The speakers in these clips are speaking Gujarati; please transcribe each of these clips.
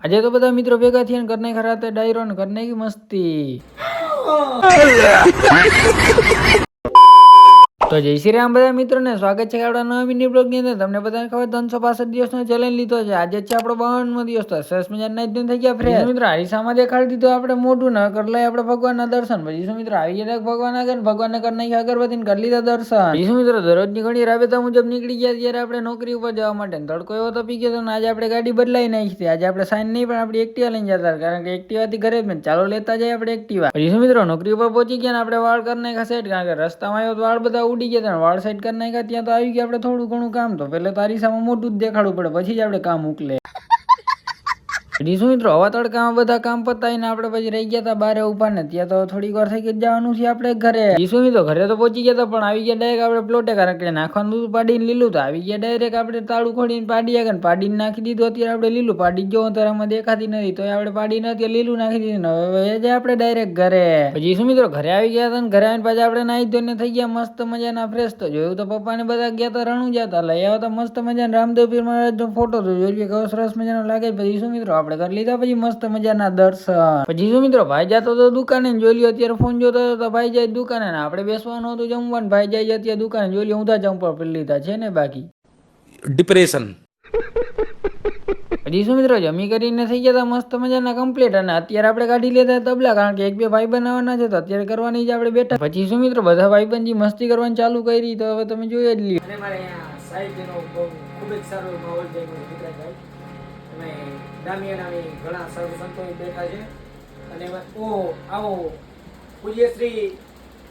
આજે તો બધા મિત્રો ભેગા થઈને કરને ખરાતે ડાયરો ને કરને की મસ્તી। તો જય શ્રી રામ બધા મિત્રોને સ્વાગત છે આપણા નવા મિની બ્લોગ ની અંદર। તમને બધાને ખબર 365 દિવસનો ચેલેન્જ લીધો છે। આજે છે આપણો 52મો દિવસ। તો સરસ મજાના એક દિન થઈ ગયા ફ્રેશ મિત્રો। આરીસામાં દેખાડી દીધું આપણે મોઢું ન કર લઈ આપણે ભગવાનના દર્શન। પછી શું મિત્રો આવી ગયા ભગવાન આગળ ભગવાનને કરી નાખી અગરબત્તીને કરી લીધા દર્શન। પછી શું મિત્રો દરરોજની ઘણી રાબેતા મુજબ નીકળી ગયા ત્યારે આપણે નોકરી ઉપર જવા માટે તડકો એવો તપી ગયો તો આજે આપણે ગાડી બદલાઈ નાખી। આજે આપણે સાઈન નહીં પણ આપણી એક્ટિવા લઈને જતા કારણ કે એક્ટિવાથી ઘરે જ ચાલો લેતા જાય આપણે એક્ટિવા। પછી શું મિત્રો નોકરી ઉપર પહોંચી ગયા ને આપણે વાળ કરી નાખ્યા સેટ કારણ કે રસ્તામાં આવ્યો તો વાળ બધા ઉડી ગયા વાળ સાઈડ કરી નાખ્યા। ત્યાં તો આવી ગયા આપણે થોડું ઘણું કામ તો પેલા તો અરીસામાં મોટું જ દેખાડવું પડે પછી જ આપણે કામ ઉકલે। પછી શું મિત્રો હવા તડકામાં બધા કામ પતાવીને આપણે પછી રહી ગયા હતા બારે ઉભા ને ત્યાં તો થોડીક વાર થઈ ગઈ જવાનું છે આપણે ઘરે। શું મિત્રો ઘરે તો પહોંચી ગયા હતા પણ આવી ગયા ડાયરેક્ટ આપણે પ્લોટે કારણ કે નાખવાનું દૂધ પાડીને લીલું તો આવી ગયા ડાયરેક્ટ આપણે તાળું ખોડીને પાડી ગયા પાડીને નાખી દીધું। અત્યારે આપણે લીલું પાડી જો ત્યારે આમાં દેખાતી નથી તો આપણે પાડીને અત્યારે લીલું નાખી દીધું હવે જાય આપણે ડાયરેક્ટ ઘરે। પછી શું મિત્રો ઘરે આવી ગયા હતા ને ઘરે આવીને પાછા આપણે નાહી ધોઈને થઈ ગયા મસ્ત મજાના ફ્રેશ। તો જોયું તો પપ્પાને બધા ગયા હતા રણું જતા લઈ આવ્યા હતા મસ્ત મજાના રામદેવ પીર મહારાજનો ફોટો તો જોયું કેવો સરસ મજાનો લાગે। પછી શું મિત્રો આપણે કરી લીધા પછી મસ્ત મજાના દર્શન। પછી શું મિત્રો ભાઈ જતો તો દુકાને જોઈ લ્યો અત્યારે ફોન જોતો હતો ભાઈ જાય દુકાને ને આપણે બેસવાનું હતું જમવાનું ભાઈ જાય અત્યારે દુકાને જોઈ લ્યો ઊંધા ચંપલ પહેરી લીધા છે ને બાકી ડિપ્રેશન। પછી શું મિત્રો જમી કરીને થઈ ગયા મસ્ત મજાના કમ્પ્લીટ અને અત્યારે આપણે કાઢી લેતા તબલા કારણ કે એક બે ભાઈ બનાવવાના છે તો અત્યારે કરવાની જ આપણે બેઠા। પછી શું મિત્રો બધા ભાઈબંધી મસ્તી કરવાની ચાલુ કરી તો હવે તમે જોઈ જ લ્યો। અને મારે અહીંયા સાહિત્યનો ખૂબ જ સારો માહોલ છે ગુજરાતભાઈ અને દામિયાનાની ઘણા સાધુ સંતો બેઠા છે અને આવો પૂજ્ય શ્રી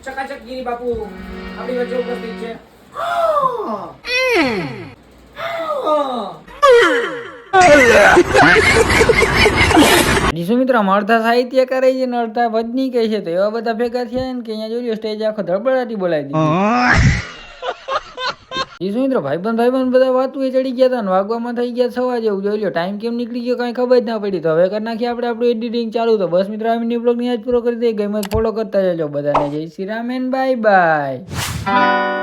ચકાચક ગીરી બાપુ આપણી વચ્ચે ઉપસ્થિત છે। શું મિત્રો અડધા સાહિત્ય કરે છે ને અડધા ભજની કહે છે તો એવા બધા ભેગા થયા ને કે અહીંયા જોઈ સ્ટેજ આખો ધડબડાટી બોલાવી દીધી। શું મિત્રો ભાઈબંધ બધા વાતું એ ચડી ગયા હતા ને વાગવામાં થઈ ગયા 6 જેવું જોઈ લો ટાઈમ કેમ નીકળી ગયો કઈ ખબર જ ના પડી। તો હવે કરી નાખીએ આપણે આપણું એડિટિંગ ચાલુ। તો બસ મિત્રો આ મિની બ્લોગ ની આજ પૂરો કરી દઈએ ગમે ફોલો કરતા જજો બધાને। જય Shri Ram and bye bye.